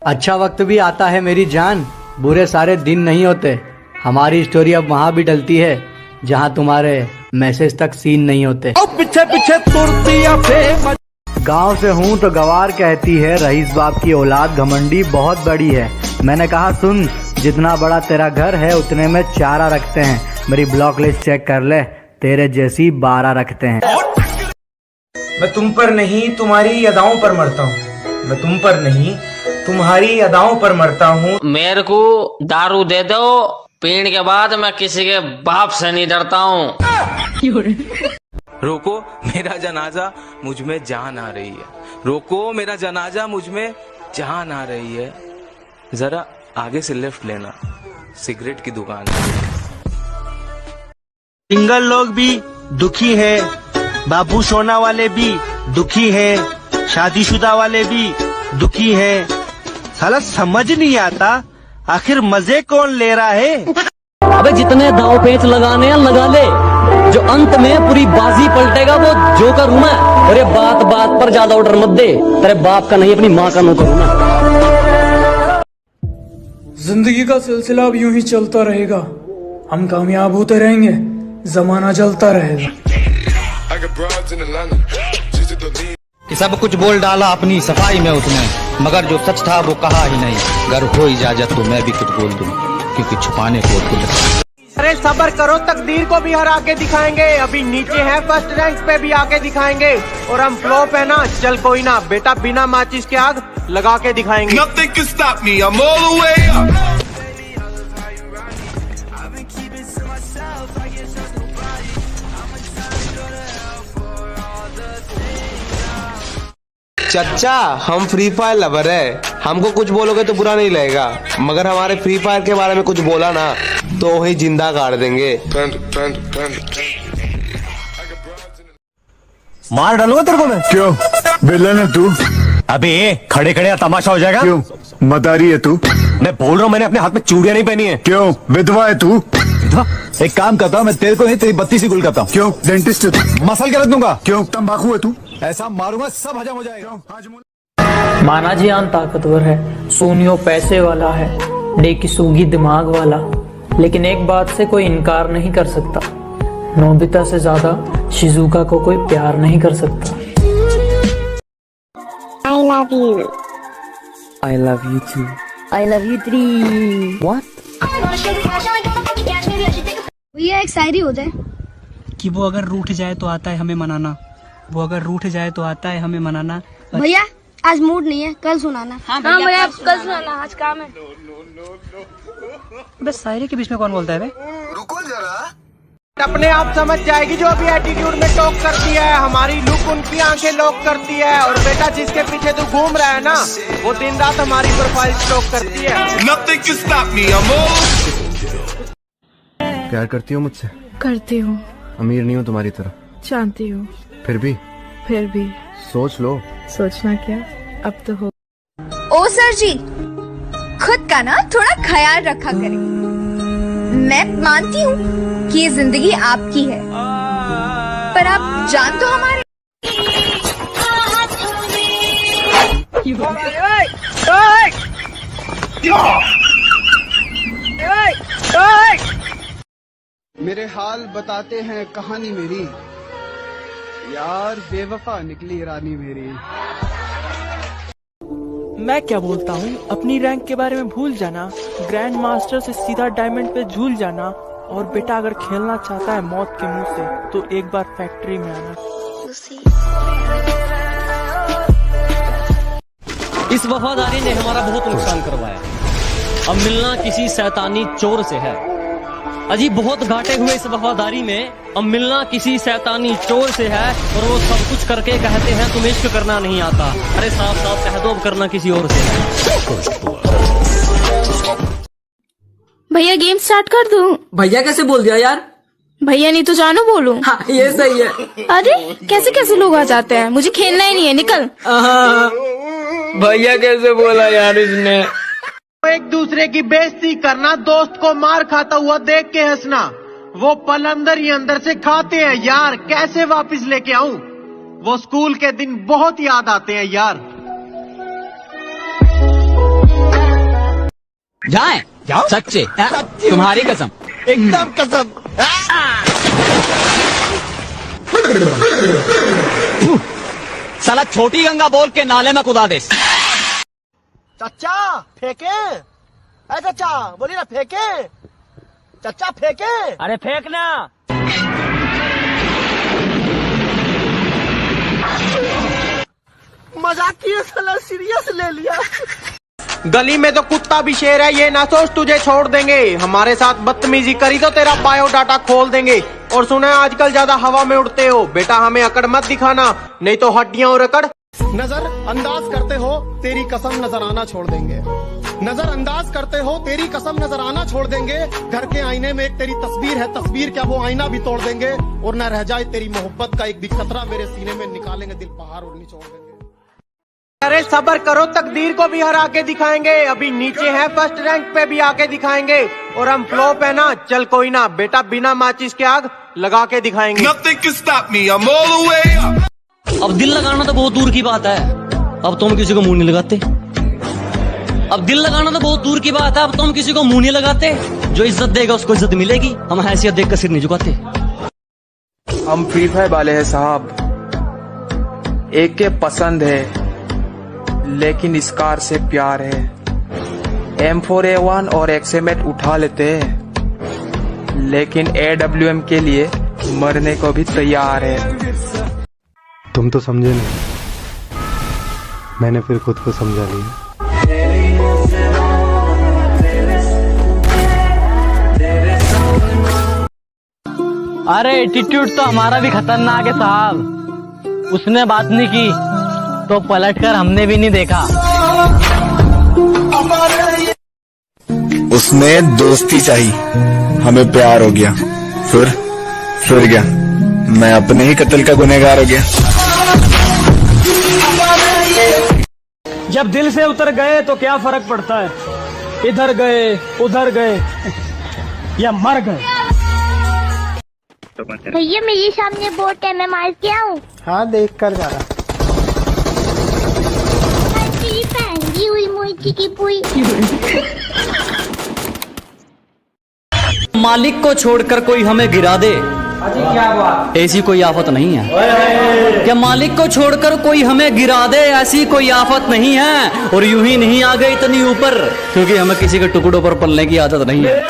अच्छा वक्त भी आता है मेरी जान, बुरे सारे दिन नहीं होते। हमारी स्टोरी अब वहाँ भी डलती है जहाँ तुम्हारे मैसेज तक सीन नहीं होते। पीछे पीछे तुरती गांव से हूँ तो गवार कहती है, रईस बाप की औलाद घमंडी बहुत बड़ी है। मैंने कहा सुन, जितना बड़ा तेरा घर है उतने में चारा रखते हैं। मेरी ब्लॉक लिस्ट चेक कर ले, तेरे जैसी 12 रखते हैं। मैं तुम पर नहीं तुम्हारी अदाओं पर मरता हूँ। मैं तुम पर नहीं तुम्हारी अदाओं पर मरता हूँ। मेरे को दारू दे दो, पीने के बाद मैं किसी के बाप से नहीं डरता हूँ। रोको मेरा जनाजा मुझ में जान आ रही है। रोको मेरा जनाजा मुझ में जान आ रही है। जरा आगे से लेफ्ट लेना, सिगरेट की दुकान है। सिंगल लोग भी दुखी है, बाबू सोना वाले भी दुखी है, शादीशुदा वाले भी दुखी है। साला समझ नहीं आता आखिर मजे कौन ले रहा है। अबे जितने दाव पेच लगाने हैं लगा ले, जो अंत में पूरी बाजी पलटेगा वो जोकर हूं मैं। अरे बात बात पर ज्यादा ऑर्डर मत दे, तेरे बाप का नहीं अपनी माँ का नौकर हूं मैं। जिंदगी का सिलसिला अब यूं ही चलता रहेगा, हम कामयाब होते रहेंगे, जमाना जलता रहेगा। सब कुछ बोल डाला अपनी सफाई में उसने, मगर जो सच था वो कहा ही नहीं। अगर हो इजाजत तो मैं भी कुछ बोल दूं, क्योंकि छुपाने को कुछ। अरे सब्र करो, तकदीर को भी हरा के दिखाएंगे। अभी नीचे है फर्स्ट रैंक पे भी आके दिखाएंगे, और हम फ्लॉप है ना, चल कोई ना बेटा, बिना माचिस के आग लगा के दिखाएंगे। Nothing can stop me, I'm all the way up. चच्चा हम फ्री फायर लवर है, हमको कुछ बोलोगे तो बुरा नहीं लगेगा, मगर हमारे फ्री फायर के बारे में कुछ बोला ना तो वही जिंदा गाड़ देंगे। मार डालूंगा तेरे को मैं। क्यों विलन है तू? अबे खड़े खड़े तमाशा हो जाएगा। क्यों मदारी है तू? मैं बोल रहा हूँ, मैंने अपने हाथ में चूड़ियां नहीं पहनी है। क्यों विधवा है तू? एक काम करता हूँ, मैं तेरे को नहीं तेरी बत्ती सी गुल करता हूँ। क्यों डेंटिस्ट है तू? मसल के रख दूंगा। क्यों तंबाकू है तू? ऐसा मारूंगा सब हजम हो जाएगा। मानाजियान ताकतवर है, सोनियो पैसे वाला है, डेकी सूगी दिमाग वाला, लेकिन एक बात से कोई इनकार नहीं कर सकता, नोबिता से ज्यादा शिजुका को कोई प्यार नहीं कर सकता। I love you. I love you too. I love you three. What? भैया एक शायरी हो जाए कि वो अगर रूठ जाए तो आता है हमें मनाना, वो अगर रूठ जाए तो आता है हमें मनाना। भैया आज मूड नहीं है, कल सुनाना। हाँ भैया कल सुनाना, आज काम है। बस शायरी के बीच में कौन बोलता है बे? रुको जरा, अपने आप समझ जाएगी जो अभी एटीट्यूड में टॉक करती है। हमारी लुक उनकी आंखें लॉक करती है, और बेटा जिसके पीछे तू घूम रहा है ना, वो दिन रात हमारी प्रोफाइल स्टॉक करती है। Nothing can stop me, I'm all... प्यार करती हो मुझसे? करती हूँ। अमीर नहीं हूँ तुम्हारी तरह, जानती हूँ, फिर भी सोच लो। सोचना क्या, अब तो हो। ओ सर जी, खुद का ना थोड़ा ख्याल रखा करें। मैं मानती हूँ कि ये जिंदगी आपकी है, पर आप जान तो हमारे। मेरे हाल बताते हैं कहानी मेरी, यार बेवफा निकली रानी मेरी। मैं क्या बोलता हूँ, अपनी रैंक के बारे में भूल जाना, ग्रैंड मास्टर से सीधा डायमंड पे झूल जाना, और बेटा अगर खेलना चाहता है मौत के मुंह से तो एक बार फैक्ट्री में आना। इस वफादारी ने हमारा बहुत नुकसान करवाया, अब मिलना किसी शैतानी चोर से है। अजी बहुत घाटे हुए इस वफादारी में, अब मिलना किसी शैतानी चोर से है, और वो सब कुछ करके कहते हैं तुम्हें इश्क करना नहीं आता। अरे साफ साफ कह दो अब करना किसी और से है। भैया गेम स्टार्ट कर दूं? भैया कैसे बोल दिया यार? भैया नहीं तो जानू बोलूं? हाँ ये सही है। अरे कैसे कैसे लोग आ जाते हैं, मुझे खेलना ही नहीं है, निकल। भैया कैसे बोला यार इसने? एक दूसरे की बेइज्जती करना, दोस्त को मार खाता हुआ देख के हंसना, वो पल अंदर ही अंदर से खाते हैं यार। कैसे वापस लेके आऊं वो स्कूल के दिन, बहुत याद आते हैं यार। जाए जाओ सच्चे तुम्हारी कसम एकदम कसम। साला छोटी गंगा बोल के नाले में कुदा दे। चाचा फेंके, अरे चाचा बोलिए ना फेंके, चाचा फेंके। अरे फेंकना। मजाक किया साला, सीरियस ले लिया। गली में तो कुत्ता भी शेर है, ये ना सोच तुझे छोड़ देंगे। हमारे साथ बदतमीजी करी तो तेरा बायोडाटा खोल देंगे। और सुना है आजकल ज्यादा हवा में उड़ते हो, बेटा हमें अकड़ मत दिखाना, नहीं तो हड्डियां और अकड़। नजर अंदाज करते हो तेरी कसम नजर आना छोड़ देंगे। नजर अंदाज करते हो तेरी कसम नजर आना छोड़ देंगे। घर के आईने में एक तेरी तस्वीर है, तस्वीर क्या वो आईना भी तोड़ देंगे। और न रह जाए तेरी मोहब्बत का एक भी कतरा मेरे सीने में, निकालेंगे दिल पहाड़ और निचोड़ देंगे। अरे सब्र करो, तकदीर को भी हरा के दिखाएंगे। अभी नीचे है, फर्स्ट रैंक पे भी आके दिखाएंगे। और हम फ्लॉप है ना, चल कोई ना बेटा, बिना माचिस के आग लगा के दिखाएंगे। अब दिल लगाना तो बहुत दूर की बात है, अब तुम किसी को मुंह नहीं लगाते। अब दिल लगाना तो बहुत दूर की बात है, अब तुम किसी को मुंह नहीं लगाते। जो इज्जत देगा उसको इज्जत मिलेगी, हम हैसियत देख कर सिर नहीं झुकाते। हम फ्री फायर वाले हैं साहब, एक के पसंद है लेकिन स्कार से प्यार है। M4A1 और XM8 उठा लेते हैं लेकिन AWM के लिए मरने को भी तैयार है। तुम तो समझे नहीं, मैंने फिर खुद को समझा लिया। अरे एटीट्यूड तो हमारा भी खतरनाक है साहब। उसने बात नहीं की तो पलटकर हमने भी नहीं देखा। उसने दोस्ती चाही, हमें प्यार हो गया, फिर क्या, मैं अपने ही कत्ल का गुनहगार हो गया। जब दिल से उतर गए तो क्या फर्क पड़ता है, इधर गए उधर गए या मर गए। भैया मेरे सामने बोट है, मैं मार के आऊँ? हाँ देख कर जा रहा। पहनगी हुई मोची की पुई। मालिक को छोड़कर कोई हमें गिरा दे, ऐसी कोई आफत नहीं है। क्या मालिक को छोड़कर कोई हमें गिरा दे, ऐसी कोई आफत नहीं है। और यूं ही नहीं आ गए इतनी ऊपर, क्योंकि हमें किसी के टुकड़ों पर पलने की आदत नहीं है।